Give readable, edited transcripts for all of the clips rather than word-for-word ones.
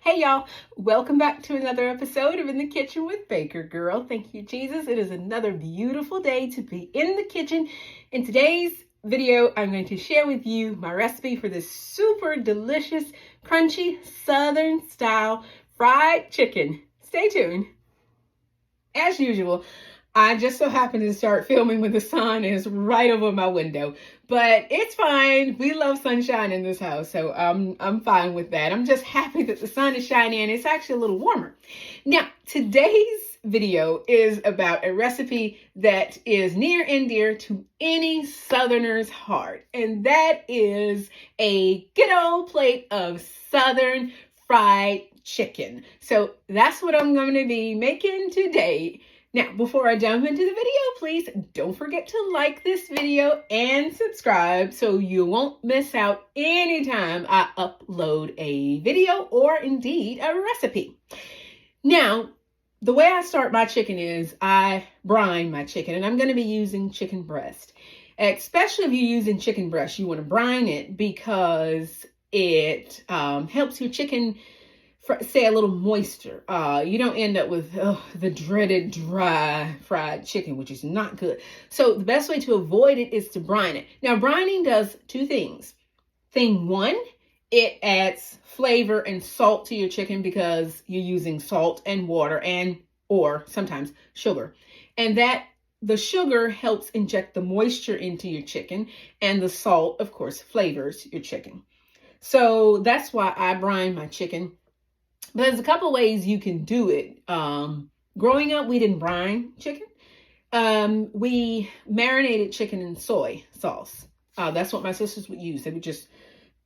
Hey y'all, welcome back to another episode of In the Kitchen with Baker Girl. Thank you, Jesus. It is another beautiful day to be in the kitchen. In today's video, I'm going to share with you my recipe for this super delicious, crunchy, Southern style fried chicken. Stay tuned. As usual, I just so happened to start filming when the sun is right over my window, but it's fine. We love sunshine in this house, so I'm fine with that. I'm just happy that the sun is shining and it's actually a little warmer. Now, today's video is about a recipe that is near and dear to any Southerner's heart, and that is a good old plate of Southern fried chicken. So that's what I'm going to be making today. Now, before I jump into the video, please don't forget to like this video and subscribe so you won't miss out anytime I upload a video or indeed a recipe. Now, the way I start my chicken is I brine my chicken, and I'm going to be using chicken breast. Especially if you're using chicken breast, you want to brine it because it helps your chicken stay a little moisture. You don't end up with the dreaded dry fried chicken, which is not good. So the best way to avoid it is to brine it. Now, brining does two things. Thing one, it adds flavor and salt to your chicken because you're using salt and water or sometimes sugar. And that the sugar helps inject the moisture into your chicken, and the salt, of course, flavors your chicken. So that's why I brine my chicken. But there's a couple ways you can do it. Growing up, we didn't brine chicken. We marinated chicken in soy sauce. That's what my sisters would use. They would just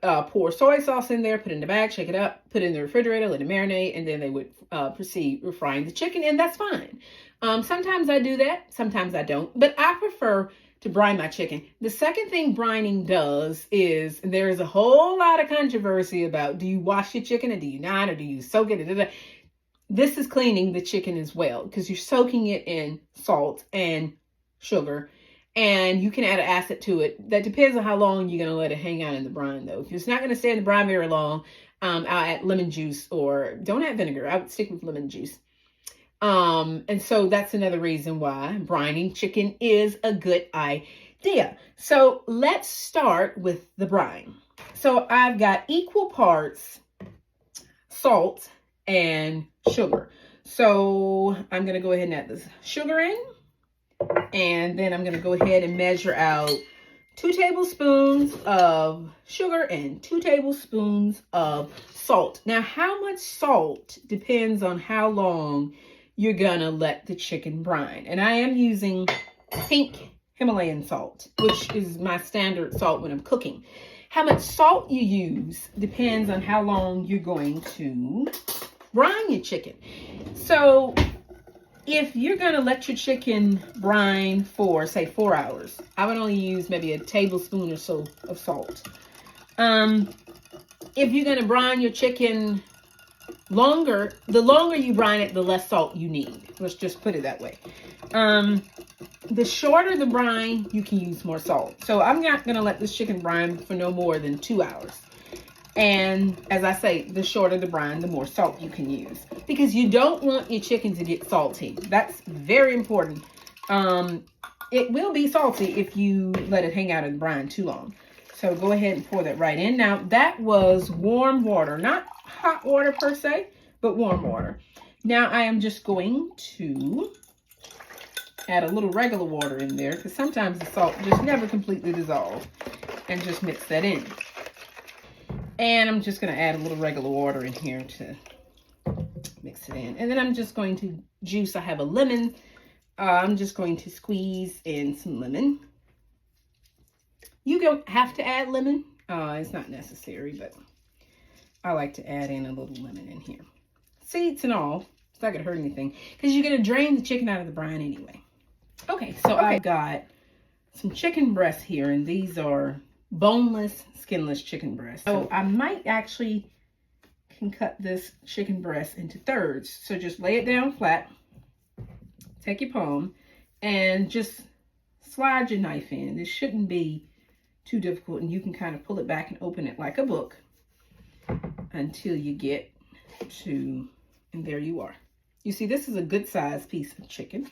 pour soy sauce in there, put it in the bag, shake it up, put it in the refrigerator, let it marinate, and then they would proceed with frying the chicken, and that's fine. Sometimes I do that, sometimes I don't, but I prefer to brine my chicken. The second thing brining does is there is a whole lot of controversy about, do you wash your chicken or do you not, or do you soak it? This is cleaning the chicken as well because you're soaking it in salt and sugar, and you can add an acid to it. That depends on how long you're going to let it hang out in the brine, though. If it's not going to stay in the brine very long, I'll add lemon juice, or don't add vinegar. I would stick with lemon juice. And so that's another reason why brining chicken is a good idea. So let's start with the brine. So I've got equal parts salt and sugar. So I'm going to go ahead and add this sugar in, and then I'm going to go ahead and measure out 2 tablespoons of sugar and 2 tablespoons of salt. Now, how much salt depends on how long you're gonna let the chicken brine. And I am using pink Himalayan salt, which is my standard salt when I'm cooking. How much salt you use depends on how long you're going to brine your chicken. So if you're gonna let your chicken brine for, say, 4 hours, I would only use maybe a tablespoon or so of salt. If you're gonna brine your chicken longer, the longer you brine it, the less salt you need. Let's just put it that way. The shorter the brine, you can use more salt. So I'm not going to let this chicken brine for no more than 2 hours. And as I say, the shorter the brine, the more salt you can use. Because you don't want your chicken to get salty. That's very important. It will be salty if you let it hang out in the brine too long. So go ahead and pour that right in. Now, that was warm water, not hot water per se, but warm water. Now, I am just going to add a little regular water in there because sometimes the salt just never completely dissolves, and just mix that in. And I'm just going to add a little regular water in here to mix it in. And then I'm just going to juice. I have a lemon. I'm just going to squeeze in some lemon. You don't have to add lemon. It's not necessary, but I like to add in a little lemon in here. Seeds and all. It's not going to hurt anything because you're going to drain the chicken out of the brine anyway. Okay, so I've got some chicken breasts here, and these are boneless, skinless chicken breasts. So I might actually can cut this chicken breast into thirds. So just lay it down flat. Take your palm and just slide your knife in. This shouldn't be too difficult, and you can kind of pull it back and open it like a book until you get and there you are. You see, this is a good sized piece of chicken.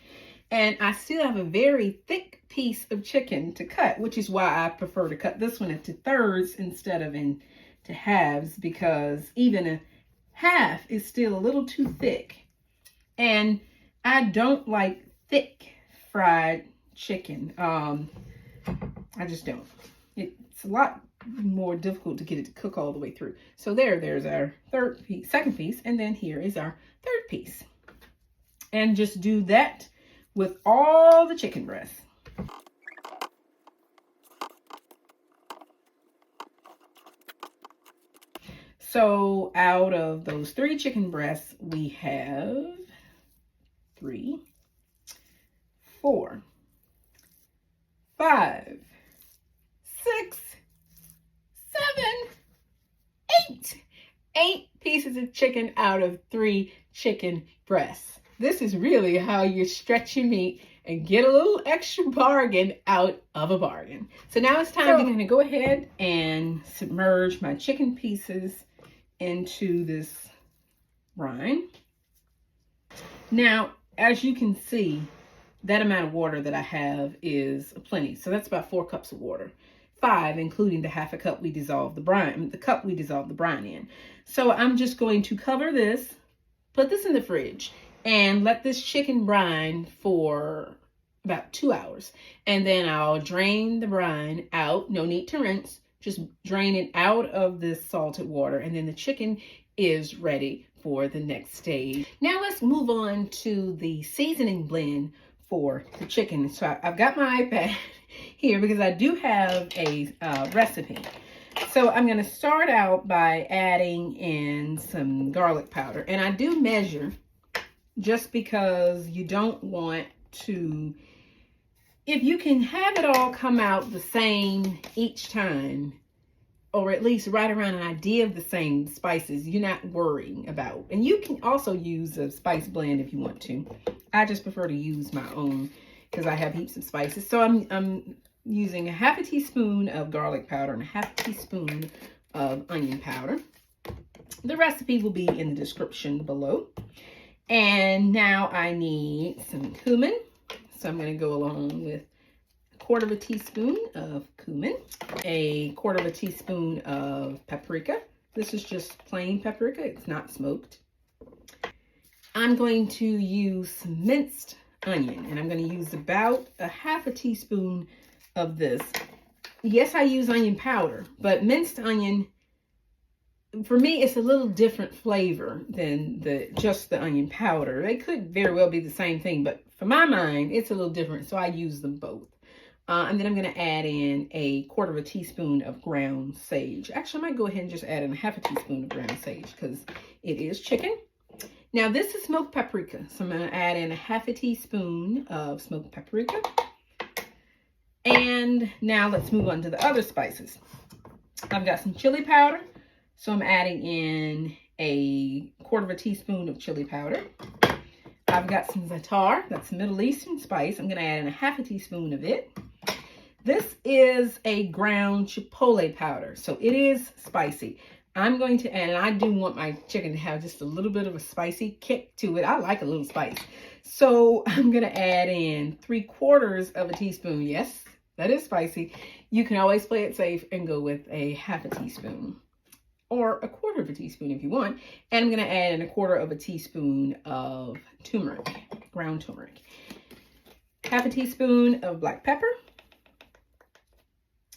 And I still have a very thick piece of chicken to cut, which is why I prefer to cut this one into thirds instead of into halves, because even a half is still a little too thick. And I don't like thick fried chicken. I just don't. It's a lot more difficult to get it to cook all the way through. So there's our second piece, and then here is our third piece. And just do that with all the chicken breasts. So out of those 3 chicken breasts, we have 3, 4, 5, 6, 7, 8 pieces of chicken out of 3 chicken breasts. This is really how you stretch your meat and get a little extra bargain out of a bargain. So now it's time. I'm going to go ahead and submerge my chicken pieces into this brine. Now, as you can see, that amount of water that I have is plenty. So that's about 4 cups of water. 5, including the half a cup we dissolved the brine, the cup we dissolved the brine in. So I'm just going to cover this, put this in the fridge, and let this chicken brine for about 2 hours. And then I'll drain the brine out. No need to rinse. Just drain it out of this salted water. And then the chicken is ready for the next stage. Now let's move on to the seasoning blend for the chicken. So I've got my iPad here because I do have a recipe. So I'm going to start out by adding in some garlic powder. And I do measure just because you don't want to, if you can have it all come out the same each time, or at least right around an idea of the same spices, you're not worrying about. And you can also use a spice blend if you want to. I just prefer to use my own because I have heaps of spices. So I'm using a half a teaspoon of garlic powder and a half a teaspoon of onion powder. The recipe will be in the description below. And now I need some cumin. So I'm going to go along with 1/4 teaspoon of cumin, 1/4 teaspoon of paprika. This is just plain paprika. It's not smoked. I'm going to use some minced onion, and I'm going to use about a half a teaspoon of this. Yes, I use onion powder, but minced onion, for me, it's a little different flavor than just the onion powder. They could very well be the same thing, but for my mind, it's a little different, so I use them both. And then I'm going to add in 1/4 teaspoon of ground sage. Actually, I might go ahead and just add in a half a teaspoon of ground sage because it is chicken. Now, this is smoked paprika, so I'm going to add in a half a teaspoon of smoked paprika. And now let's move on to the other spices. I've got some chili powder. So I'm adding in 1/4 teaspoon of chili powder. I've got some za'atar, that's a Middle Eastern spice. I'm going to add in a half a teaspoon of it. This is a ground chipotle powder, so it is spicy. I'm going to add, and I do want my chicken to have just a little bit of a spicy kick to it. I like a little spice. So I'm going to add in 3/4 teaspoon. Yes, that is spicy. You can always play it safe and go with a half a teaspoon. Or 1/4 teaspoon if you want. And I'm going to add in 1/4 teaspoon of turmeric, ground turmeric. Half a teaspoon of black pepper.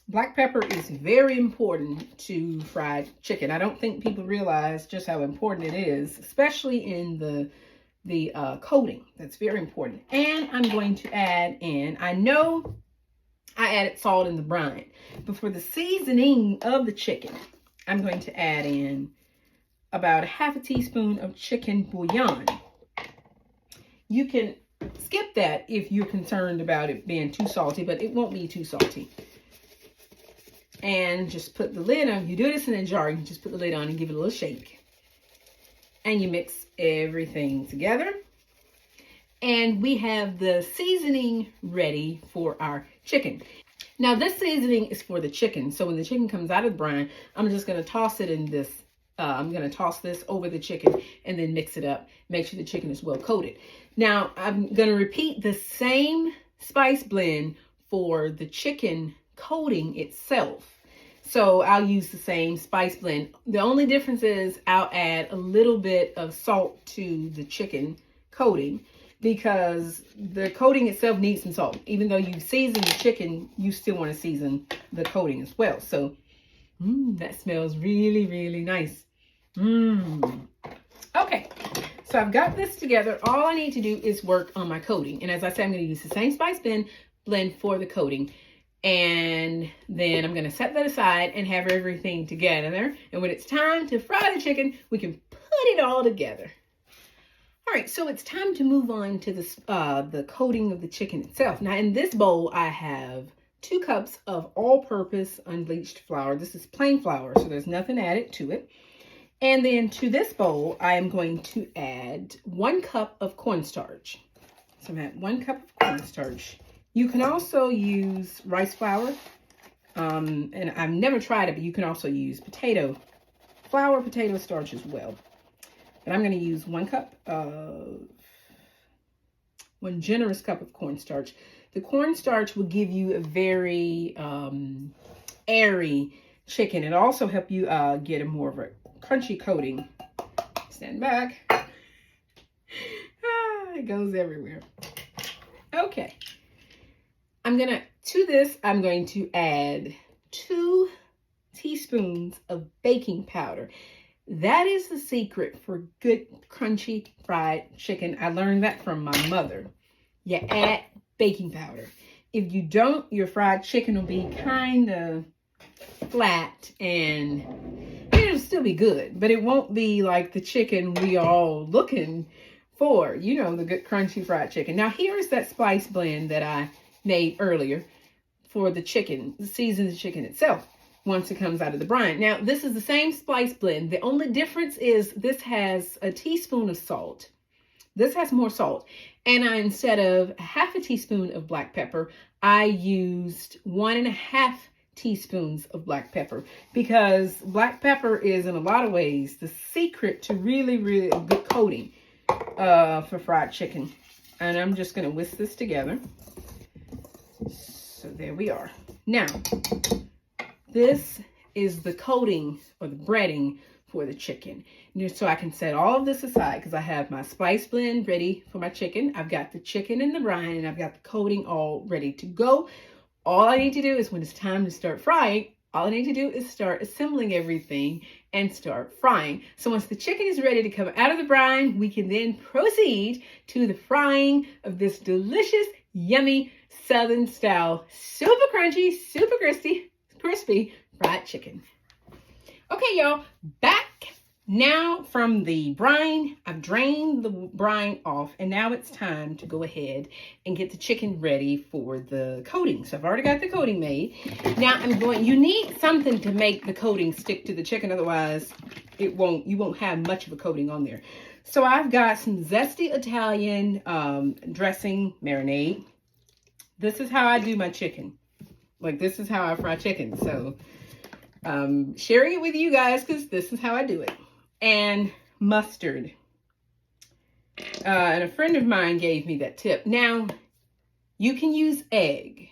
Black pepper is very important to fried chicken. I don't think people realize just how important it is, especially in the coating. That's very important. And I'm going to add in, I know I added salt in the brine, but for the seasoning of the chicken, I'm going to add in about a half a teaspoon of chicken bouillon. You can skip that if you're concerned about it being too salty, but it won't be too salty. And just put the lid on. You do this in a jar, you can just put the lid on and give it a little shake. And you mix everything together. And we have the seasoning ready for our chicken. Now this seasoning is for the chicken. So when the chicken comes out of the brine, I'm just going to toss it in this I'm going to toss this over the chicken and then mix it up. Make sure the chicken is well coated. Now, I'm going to repeat the same spice blend for the chicken coating itself. So I'll use the same spice blend. The only difference is I'll add a little bit of salt to the chicken coating, because the coating itself needs some salt. Even though you season the chicken, you still want to season the coating as well. So that smells really, really nice. Okay, so I've got this together. All I need to do is work on my coating. And as I said, I'm going to use the same spice blend for the coating. And then I'm going to set that aside and have everything together. And when it's time to fry the chicken, we can put it all together. All right, so it's time to move on to the coating of the chicken itself. Now, in this bowl, I have 2 cups of all-purpose unbleached flour. This is plain flour, so there's nothing added to it. And then to this bowl, I am going to add 1 cup of cornstarch. So I'm at 1 cup of cornstarch. You can also use rice flour, and I've never tried it, but you can also use potato starch as well. But I'm going to use 1 generous cup of cornstarch. The cornstarch will give you a very airy chicken. It'll also help you get a more of a crunchy coating. Stand back. It goes everywhere. Okay. I'm going to add 2 teaspoons of baking powder. That is the secret for good crunchy fried chicken. I learned that from my mother. You add baking powder. If you don't, your fried chicken will be kind of flat, and it'll still be good, but it won't be like the chicken we all looking for, you know, the good crunchy fried chicken. Now, here's that spice blend that I made earlier for the chicken, season the chicken itself once it comes out of the brine. Now, this is the same spice blend. The only difference is this has a teaspoon of salt. This has more salt. And instead of half a teaspoon of black pepper, I used 1.5 teaspoons of black pepper, because black pepper is in a lot of ways the secret to really, really a good coating for fried chicken. And I'm just going to whisk this together. So there we are. Now, this is the coating or the breading for the chicken. So I can set all of this aside because I have my spice blend ready for my chicken. I've got the chicken in the brine, and I've got the coating all ready to go. All I need to do is when it's time to start frying, all I need to do is start assembling everything and start frying. So once the chicken is ready to come out of the brine, we can then proceed to the frying of this delicious, yummy, Southern style, super crunchy, super crispy fried chicken. Okay, y'all, back now from the brine. I've drained the brine off, and now it's time to go ahead and get the chicken ready for the coating. So I've already got the coating made. Now you need something to make the coating stick to the chicken, otherwise you won't have much of a coating on there. So I've got some zesty Italian dressing marinade. This is how I do my chicken. Like, this is how I fry chicken. So sharing it with you guys because this is how I do it. And mustard. And a friend of mine gave me that tip. Now, you can use egg,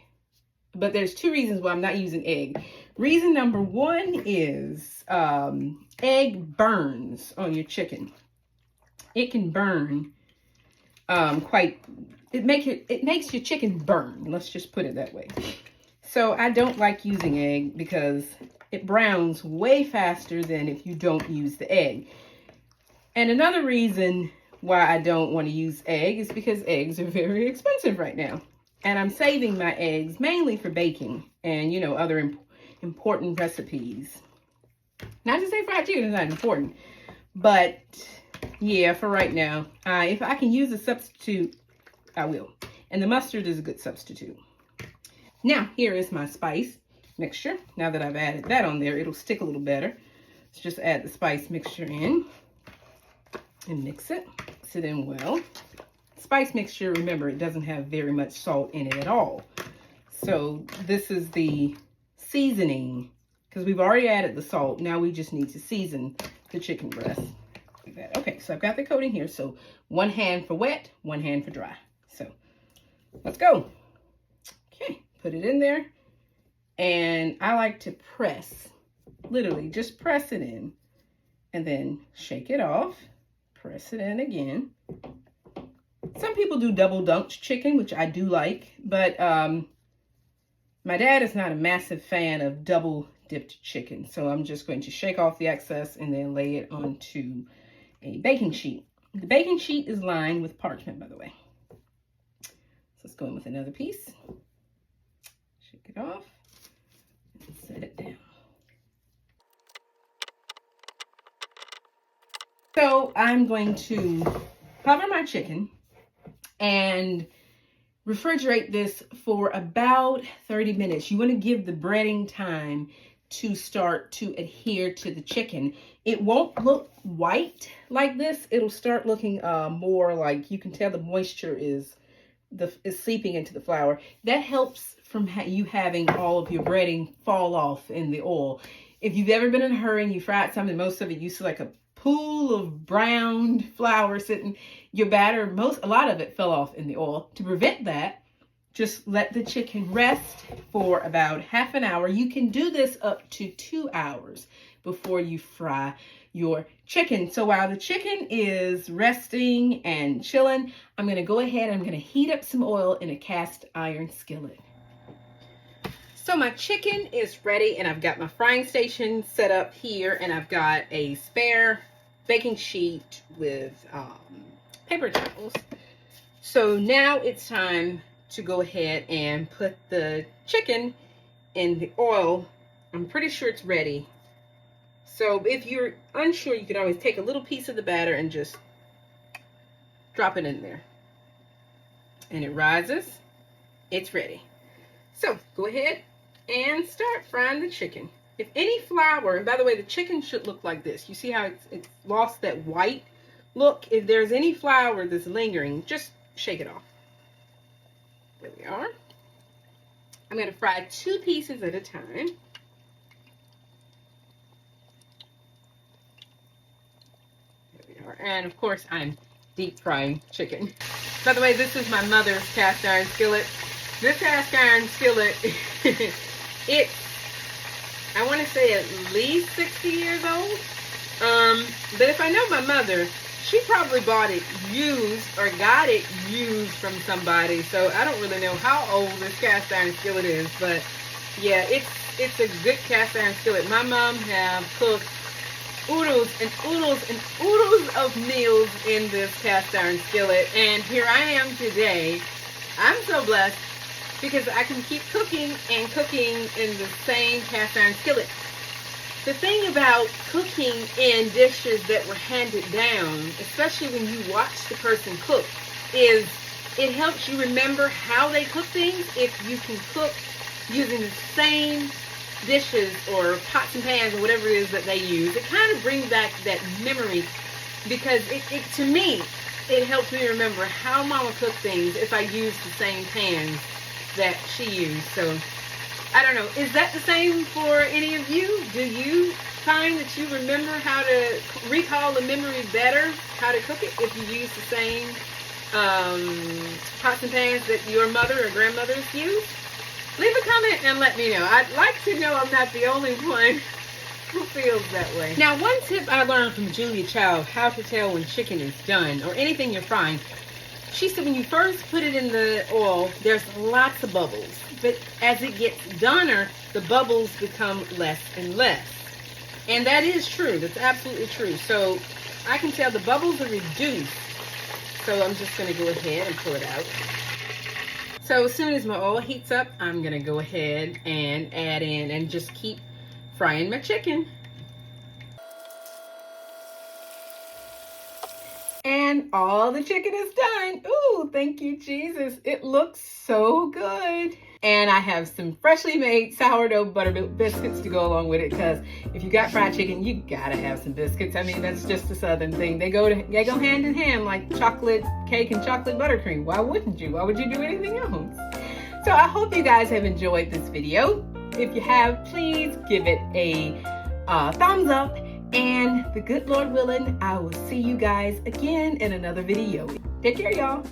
but there's 2 reasons why I'm not using egg. Reason number 1 is egg burns on your chicken. It can burn it makes your chicken burn. Let's just put it that way. So I don't like using egg because it browns way faster than if you don't use the egg. And another reason why I don't want to use egg is because eggs are very expensive right now. And I'm saving my eggs mainly for baking and, you know, other important recipes. Not to say fried chicken is not important, but yeah, for right now, if I can use a substitute, I will. And the mustard is a good substitute. Now, here is my spice mixture. Now that I've added that on there, it'll stick a little better. Let's just add the spice mixture in and mix it. Mix it in well. Spice mixture, remember, it doesn't have very much salt in it at all. So this is the seasoning, because we've already added the salt. Now we just need to season the chicken breast. Like that. Okay, so I've got the coating here. So one hand for wet, one hand for dry. So let's go. Okay, put it in there. And I like to press, literally just press it in and then shake it off, press it in again. Some people do double dunked chicken, which I do like, but my dad is not a massive fan of double dipped chicken. So I'm just going to shake off the excess and then lay it onto a baking sheet. The baking sheet is lined with parchment, by the way. So let's go in with another piece. Shake it off and set it down. So I'm going to cover my chicken and refrigerate this for about 30 minutes. You want to give the breading time to start to adhere to the chicken. It won't look white like this. It'll start looking more like, you can tell the moisture is seeping into the flour. That helps from you having all of your breading fall off in the oil. If you've ever been in a hurry and you fried something, most of it used to like a pool of browned flour sitting, your batter, a lot of it fell off in the oil. To prevent that, just let the chicken rest for about half an hour. You can do this up to 2 hours before you fry your chicken. So while the chicken is resting and chilling, I'm going to go ahead and I'm going to heat up some oil in a cast iron skillet. So my chicken is ready and I've got my frying station set up here and I've got a spare baking sheet with paper towels. So now it's time to go ahead and put the chicken in the oil. I'm pretty sure it's ready. So if you're unsure, you can always take a little piece of the batter and just drop it in there. And it rises. It's ready. So go ahead and start frying the chicken. If any flour, and by the way, the chicken should look like this. You see how it's lost that white look? If there's any flour that's lingering, just shake it off. There we are. I'm going to fry 2 pieces at a time. There we are. And of course, I'm deep frying chicken. By the way, this is my mother's cast iron skillet. This cast iron skillet, it's, I want to say at least 60 years old. But if I know my mother, she probably bought it used or got it used from somebody. So I don't really know how old this cast iron skillet is, but yeah, it's a good cast iron skillet. My mom have cooked oodles and oodles and oodles of meals in this cast iron skillet, and here I am today. I'm so blessed because I can keep cooking and cooking in the same cast iron skillet. The thing about cooking in dishes that were handed down, especially when you watch the person cook, is it helps you remember how they cook things. If you can cook using the same dishes or pots and pans or whatever it is that they use, it kind of brings back that memory, because it to me, it helps me remember how Mama cooked things if I use the same pans that she used. So I don't know, is that the same for any of you? Do you find that you remember how to recall the memory better, how to cook it, if you use the same pots and pans that your mother or grandmothers used? Leave a comment and let me know. I'd like to know I'm not the only one who feels that way. Now, one tip I learned from Julia Child, how to tell when chicken is done or anything you're frying. She said when you first put it in the oil, there's lots of bubbles. But as it gets doner, the bubbles become less and less. And that is true. That's absolutely true. So I can tell the bubbles are reduced. So I'm just going to go ahead and pull it out. So as soon as my oil heats up, I'm going to go ahead and add in and just keep frying my chicken. And all the chicken is done. Ooh, thank you, Jesus. It looks so good. And I have some freshly made sourdough buttermilk biscuits to go along with it, because if you got fried chicken, you gotta have some biscuits. I mean, that's just a Southern thing. They go hand in hand like chocolate cake and chocolate buttercream. Why wouldn't you? Why would you do anything else? So I hope you guys have enjoyed this video. If you have, please give it a thumbs up And the good Lord willing, I will see you guys again in another video. Take care, y'all.